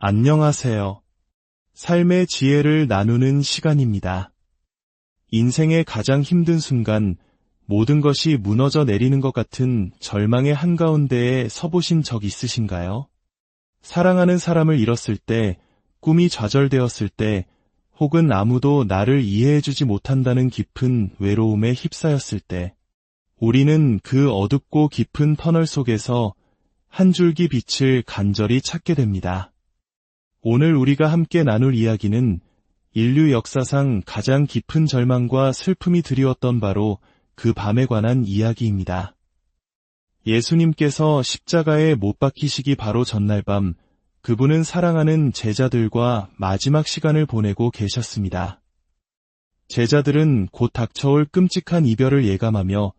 안녕하세요. 삶의 지혜를 나누는 시간입니다. 인생의 가장 힘든 순간, 모든 것이 무너져 내리는 것 같은 절망의 한가운데에 서보신 적 있으신가요? 사랑하는 사람을 잃었을 때, 꿈이 좌절되었을 때, 혹은 아무도 나를 이해해주지 못한다는 깊은 외로움에 휩싸였을 때, 우리는 그 어둡고 깊은 터널 속에서 한 줄기 빛을 간절히 찾게 됩니다. 오늘 우리가 함께 나눌 이야기는 인류 역사상 가장 깊은 절망과 슬픔이 드리웠던 바로 그 밤에 관한 이야기입니다. 예수님께서 십자가에 못 박히시기 바로 전날 밤, 그분은 사랑하는 제자들과 마지막 시간을 보내고 계셨습니다. 제자들은 곧 닥쳐올 끔찍한 이별을 예감하며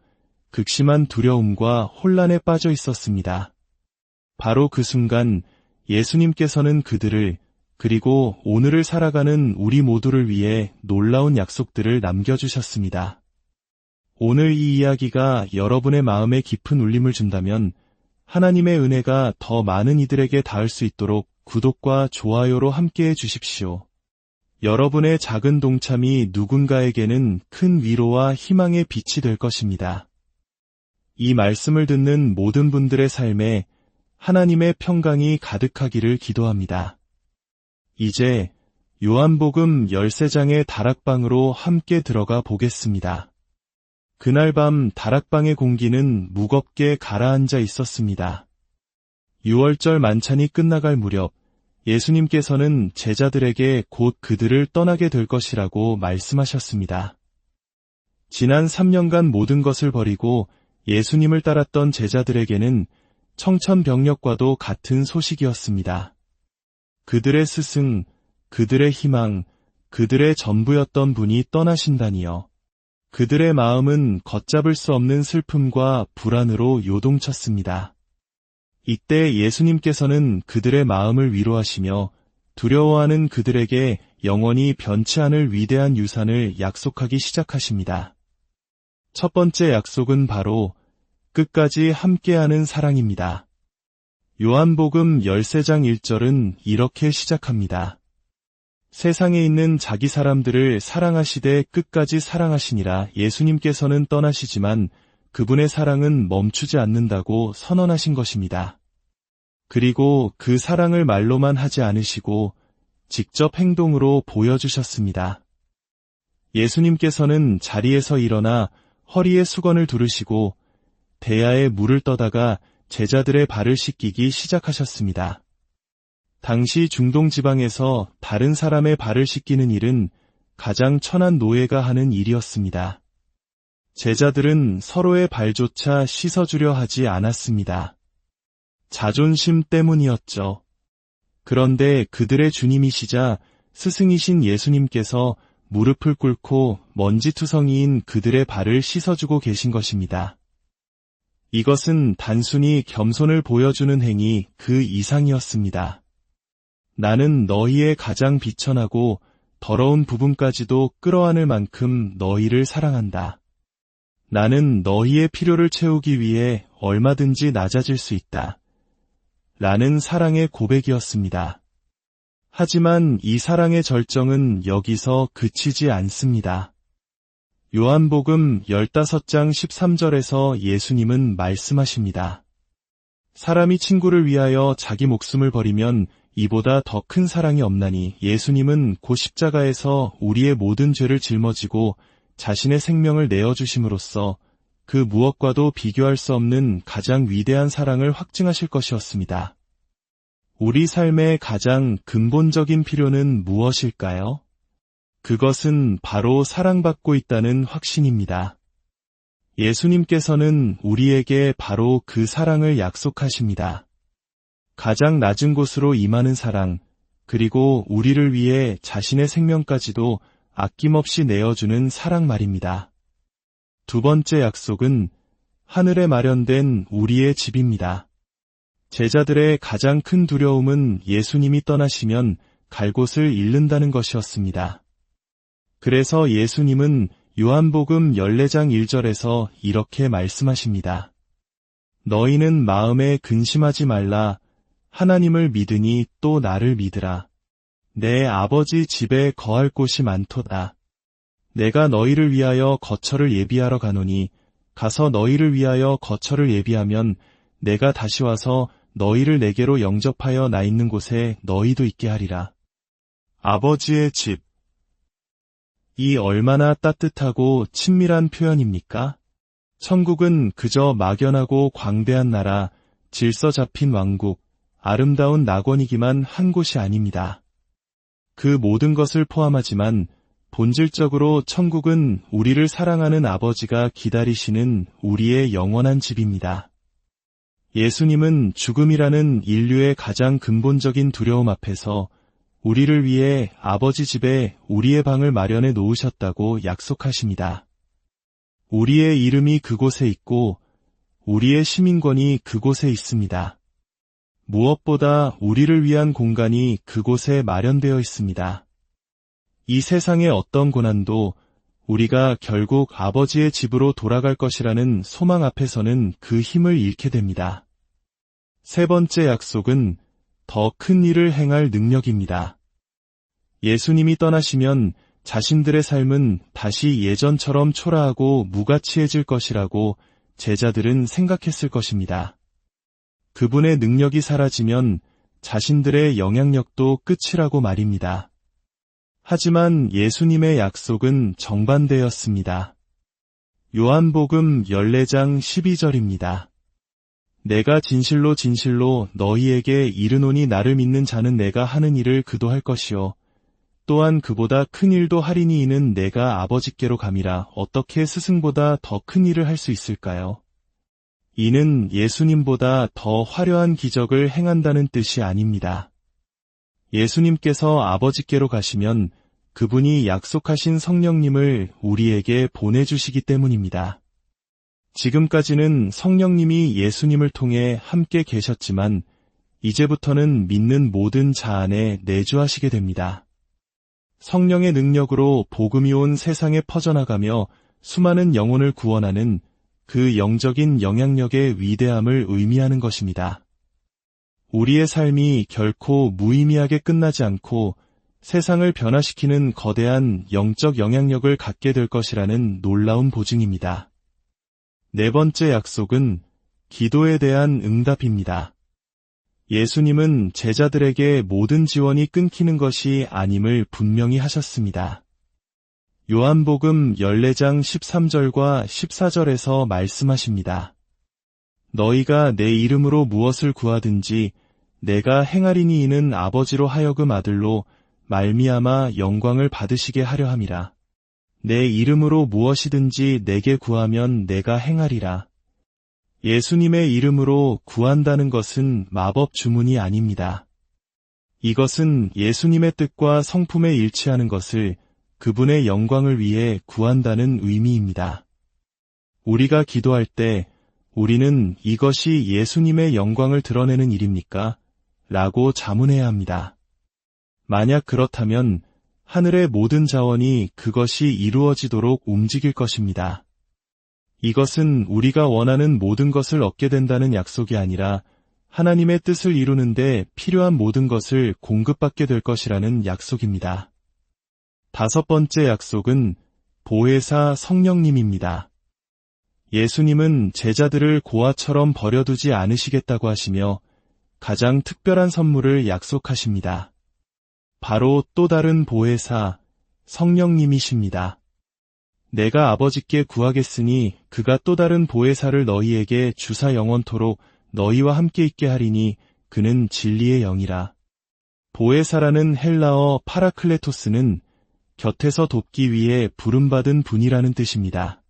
극심한 두려움과 혼란에 빠져 있었습니다. 바로 그 순간 예수님께서는 그들을, 그리고 오늘을 살아가는 우리 모두를 위해 놀라운 약속들을 남겨주셨습니다. 오늘 이 이야기가 여러분의 마음에 깊은 울림을 준다면 하나님의 은혜가 더 많은 이들에게 닿을 수 있도록 구독과 좋아요로 함께해 주십시오. 여러분의 작은 동참이 누군가에게는 큰 위로와 희망의 빛이 될 것입니다. 이 말씀을 듣는 모든 분들의 삶에 하나님의 평강이 가득하기를 기도합니다. 이제 요한복음 13장의 다락방으로 함께 들어가 보겠습니다. 그날 밤 다락방의 공기는 무겁게 가라앉아 있었습니다. 6월절 만찬이 끝나갈 무렵 예수님께서는 제자들에게 곧 그들을 떠나게 될 것이라고 말씀하셨습니다. 지난 3년간 모든 것을 버리고 예수님을 따랐던 제자들에게는 청천벽력과도 같은 소식이었습니다. 그들의 스승, 그들의 희망, 그들의 전부였던 분이 떠나신다니요. 그들의 마음은 걷잡을 수 없는 슬픔과 불안으로 요동쳤습니다. 이때 예수님께서는 그들의 마음을 위로하시며 두려워하는 그들에게 영원히 변치 않을 위대한 유산을 약속하기 시작하십니다. 첫 번째 약속은 바로 끝까지 함께하는 사랑입니다. 요한복음 13장 1절은 이렇게 시작합니다. 세상에 있는 자기 사람들을 사랑하시되 끝까지 사랑하시니라. 예수님께서는 떠나시지만 그분의 사랑은 멈추지 않는다고 선언하신 것입니다. 그리고 그 사랑을 말로만 하지 않으시고 직접 행동으로 보여주셨습니다. 예수님께서는 자리에서 일어나 허리에 수건을 두르시고 대야에 물을 떠다가 제자들의 발을 씻기기 시작하셨습니다. 당시 중동 지방에서 다른 사람의 발을 씻기는 일은 가장 천한 노예가 하는 일이었습니다. 제자들은 서로의 발조차 씻어주려 하지 않았습니다. 자존심 때문이었죠. 그런데 그들의 주님이시자 스승이신 예수님께서 무릎을 꿇고 먼지투성이인 그들의 발을 씻어주고 계신 것입니다. 이것은 단순히 겸손을 보여주는 행위 그 이상이었습니다. 나는 너희의 가장 비천하고 더러운 부분까지도 끌어안을 만큼 너희를 사랑한다. 나는 너희의 필요를 채우기 위해 얼마든지 낮아질 수 있다. 라는 사랑의 고백이었습니다. 하지만 이 사랑의 절정은 여기서 그치지 않습니다. 요한복음 15장 13절에서 예수님은 말씀하십니다. 사람이 친구를 위하여 자기 목숨을 버리면 이보다 더 큰 사랑이 없나니. 예수님은 곧 십자가에서 우리의 모든 죄를 짊어지고 자신의 생명을 내어주심으로써 그 무엇과도 비교할 수 없는 가장 위대한 사랑을 확증하실 것이었습니다. 우리 삶의 가장 근본적인 필요는 무엇일까요? 그것은 바로 사랑받고 있다는 확신입니다. 예수님께서는 우리에게 바로 그 사랑을 약속하십니다. 가장 낮은 곳으로 임하는 사랑, 그리고 우리를 위해 자신의 생명까지도 아낌없이 내어주는 사랑 말입니다. 두 번째 약속은 하늘에 마련된 우리의 집입니다. 제자들의 가장 큰 두려움은 예수님이 떠나시면 갈 곳을 잃는다는 것이었습니다. 그래서 예수님은 요한복음 14장 1절에서 이렇게 말씀하십니다. 너희는 마음에 근심하지 말라. 하나님을 믿으니 또 나를 믿으라. 내 아버지 집에 거할 곳이 많도다. 내가 너희를 위하여 거처를 예비하러 가노니 가서 너희를 위하여 거처를 예비하면 내가 다시 와서 너희를 내게로 영접하여 나 있는 곳에 너희도 있게 하리라. 아버지의 집. 이 얼마나 따뜻하고 친밀한 표현입니까? 천국은 그저 막연하고 광대한 나라, 질서 잡힌 왕국, 아름다운 낙원이기만 한 곳이 아닙니다. 그 모든 것을 포함하지만 본질적으로 천국은 우리를 사랑하는 아버지가 기다리시는 우리의 영원한 집입니다. 예수님은 죽음이라는 인류의 가장 근본적인 두려움 앞에서 우리를 위해 아버지 집에 우리의 방을 마련해 놓으셨다고 약속하십니다. 우리의 이름이 그곳에 있고 우리의 시민권이 그곳에 있습니다. 무엇보다 우리를 위한 공간이 그곳에 마련되어 있습니다. 이 세상의 어떤 고난도 우리가 결국 아버지의 집으로 돌아갈 것이라는 소망 앞에서는 그 힘을 잃게 됩니다. 세 번째 약속은 더 큰 일을 행할 능력입니다. 예수님이 떠나시면 자신들의 삶은 다시 예전처럼 초라하고 무가치해질 것이라고 제자들은 생각했을 것입니다. 그분의 능력이 사라지면 자신들의 영향력도 끝이라고 말입니다. 하지만 예수님의 약속은 정반대였습니다. 요한복음 14장 12절입니다. 내가 진실로 진실로 너희에게 이르노니 나를 믿는 자는 내가 하는 일을 그도 할 것이요 또한 그보다 큰 일도 하리니 이는 내가 아버지께로 감이라. 어떻게 스승보다 더 큰 일을 할 수 있을까요? 이는 예수님보다 더 화려한 기적을 행한다는 뜻이 아닙니다. 예수님께서 아버지께로 가시면 그분이 약속하신 성령님을 우리에게 보내주시기 때문입니다. 지금까지는 성령님이 예수님을 통해 함께 계셨지만 이제부터는 믿는 모든 자 안에 내주하시게 됩니다. 성령의 능력으로 복음이 온 세상에 퍼져나가며 수많은 영혼을 구원하는 그 영적인 영향력의 위대함을 의미하는 것입니다. 우리의 삶이 결코 무의미하게 끝나지 않고 세상을 변화시키는 거대한 영적 영향력을 갖게 될 것이라는 놀라운 보증입니다. 네 번째 약속은 기도에 대한 응답입니다. 예수님은 제자들에게 모든 지원이 끊기는 것이 아님을 분명히 하셨습니다. 요한복음 14장 13절과 14절에서 말씀하십니다. 너희가 내 이름으로 무엇을 구하든지 내가 행하리니 이는 아버지로 하여금 아들로 말미암아 영광을 받으시게 하려 함이라. 내 이름으로 무엇이든지 내게 구하면 내가 행하리라. 예수님의 이름으로 구한다는 것은 마법 주문이 아닙니다. 이것은 예수님의 뜻과 성품에 일치하는 것을 그분의 영광을 위해 구한다는 의미입니다. 우리가 기도할 때 우리는 이것이 예수님의 영광을 드러내는 일입니까? 라고 자문해야 합니다. 만약 그렇다면 하늘의 모든 자원이 그것이 이루어지도록 움직일 것입니다. 이것은 우리가 원하는 모든 것을 얻게 된다는 약속이 아니라 하나님의 뜻을 이루는데 필요한 모든 것을 공급받게 될 것이라는 약속입니다. 다섯 번째 약속은 보혜사 성령님입니다. 예수님은 제자들을 고아처럼 버려두지 않으시겠다고 하시며 가장 특별한 선물을 약속하십니다. 바로 또 다른 보혜사 성령님이십니다. 내가 아버지께 구하겠으니 그가 또 다른 보혜사를 너희에게 주사 영원토록 너희와 함께 있게 하리니 그는 진리의 영이라. 보혜사라는 헬라어 파라클레토스는 곁에서 돕기 위해 부름받은 분이라는 뜻입니다.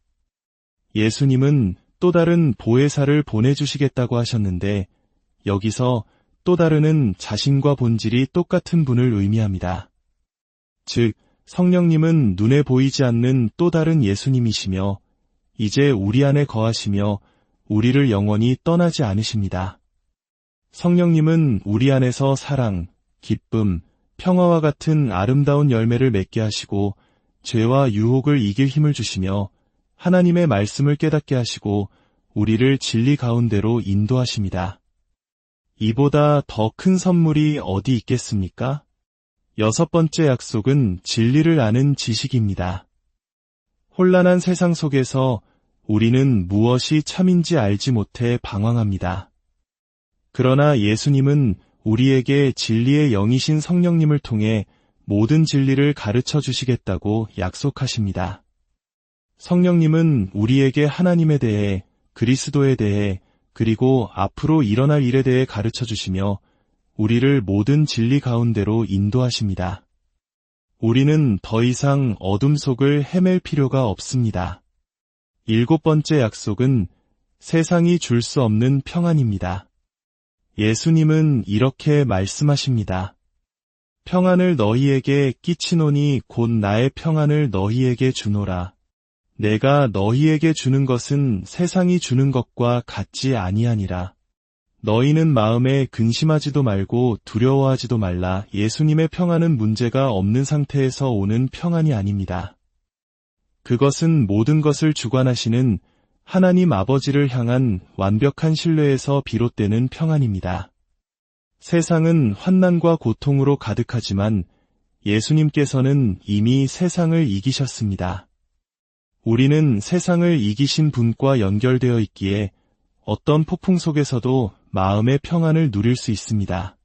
예수님은 또 다른 보혜사를 보내주시겠다고 하셨는데 여기서 또 다른은 자신과 본질이 똑같은 분을 의미합니다. 즉, 성령님은 눈에 보이지 않는 또 다른 예수님이시며 이제 우리 안에 거하시며 우리를 영원히 떠나지 않으십니다. 성령님은 우리 안에서 사랑, 기쁨, 평화와 같은 아름다운 열매를 맺게 하시고 죄와 유혹을 이길 힘을 주시며 하나님의 말씀을 깨닫게 하시고 우리를 진리 가운데로 인도하십니다. 이보다 더 큰 선물이 어디 있겠습니까? 여섯 번째 약속은 진리를 아는 지식입니다. 혼란한 세상 속에서 우리는 무엇이 참인지 알지 못해 방황합니다. 그러나 예수님은 우리에게 진리의 영이신 성령님을 통해 모든 진리를 가르쳐 주시겠다고 약속하십니다. 성령님은 우리에게 하나님에 대해, 그리스도에 대해, 그리고 앞으로 일어날 일에 대해 가르쳐 주시며 우리를 모든 진리 가운데로 인도하십니다. 우리는 더 이상 어둠 속을 헤맬 필요가 없습니다. 일곱 번째 약속은 세상이 줄 수 없는 평안입니다. 예수님은 이렇게 말씀하십니다. 평안을 너희에게 끼치노니 곧 나의 평안을 너희에게 주노라. 내가 너희에게 주는 것은 세상이 주는 것과 같지 아니하니라. 너희는 마음에 근심하지도 말고 두려워하지도 말라. 예수님의 평안은 문제가 없는 상태에서 오는 평안이 아닙니다. 그것은 모든 것을 주관하시는 하나님 아버지를 향한 완벽한 신뢰에서 비롯되는 평안입니다. 세상은 환난과 고통으로 가득하지만 예수님께서는 이미 세상을 이기셨습니다. 우리는 세상을 이기신 분과 연결되어 있기에 어떤 폭풍 속에서도 마음의 평안을 누릴 수 있습니다.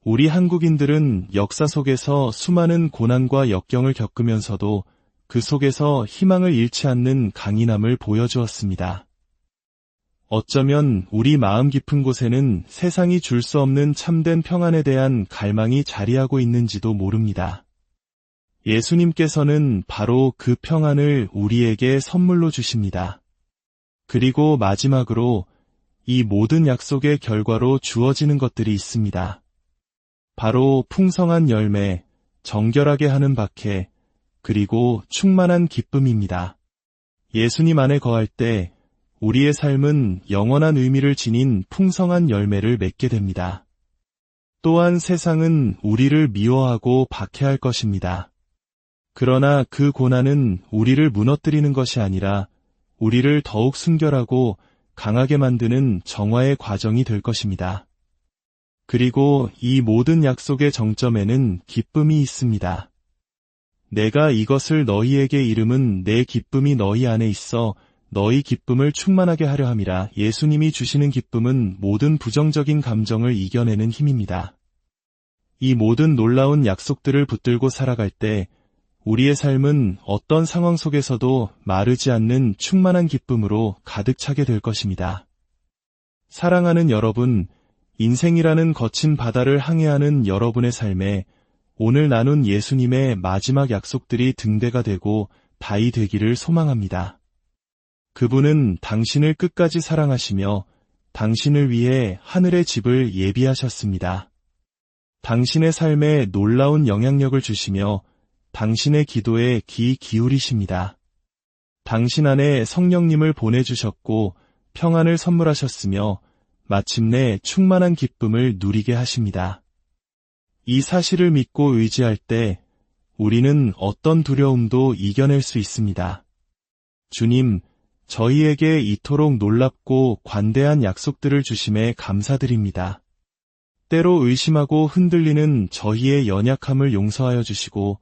우리 한국인들은 역사 속에서 수많은 고난과 역경을 겪으면서도 그 속에서 희망을 잃지 않는 강인함을 보여주었습니다. 어쩌면 우리 마음 깊은 곳에는 세상이 줄 수 없는 참된 평안에 대한 갈망이 자리하고 있는지도 모릅니다. 예수님께서는 바로 그 평안을 우리에게 선물로 주십니다. 그리고 마지막으로 이 모든 약속의 결과로 주어지는 것들이 있습니다. 바로 풍성한 열매, 정결하게 하는 박해, 그리고 충만한 기쁨입니다. 예수님 안에 거할 때 우리의 삶은 영원한 의미를 지닌 풍성한 열매를 맺게 됩니다. 또한 세상은 우리를 미워하고 박해할 것입니다. 그러나 그 고난은 우리를 무너뜨리는 것이 아니라 우리를 더욱 순결하고 강하게 만드는 정화의 과정이 될 것입니다. 그리고 이 모든 약속의 정점에는 기쁨이 있습니다. 내가 이것을 너희에게 이름은 내 기쁨이 너희 안에 있어 너희 기쁨을 충만하게 하려 함이라. 예수님이 주시는 기쁨은 모든 부정적인 감정을 이겨내는 힘입니다. 이 모든 놀라운 약속들을 붙들고 살아갈 때 우리의 삶은 어떤 상황 속에서도 마르지 않는 충만한 기쁨으로 가득 차게 될 것입니다. 사랑하는 여러분, 인생이라는 거친 바다를 항해하는 여러분의 삶에 오늘 나눈 예수님의 마지막 약속들이 등대가 되고 다이 되기를 소망합니다. 그분은 당신을 끝까지 사랑하시며 당신을 위해 하늘의 집을 예비하셨습니다. 당신의 삶에 놀라운 영향력을 주시며 당신의 기도에 귀 기울이십니다. 당신 안에 성령님을 보내주셨고 평안을 선물하셨으며 마침내 충만한 기쁨을 누리게 하십니다. 이 사실을 믿고 의지할 때 우리는 어떤 두려움도 이겨낼 수 있습니다. 주님, 저희에게 이토록 놀랍고 관대한 약속들을 주심에 감사드립니다. 때로 의심하고 흔들리는 저희의 연약함을 용서하여 주시고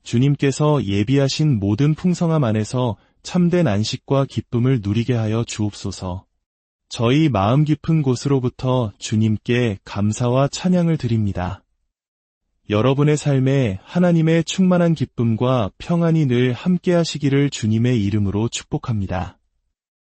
주님께서 예비하신 모든 풍성함 안에서 참된 안식과 기쁨을 누리게 하여 주옵소서. 저희 마음 깊은 곳으로부터 주님께 감사와 찬양을 드립니다. 여러분의 삶에 하나님의 충만한 기쁨과 평안이 늘 함께 하시기를 주님의 이름으로 축복합니다.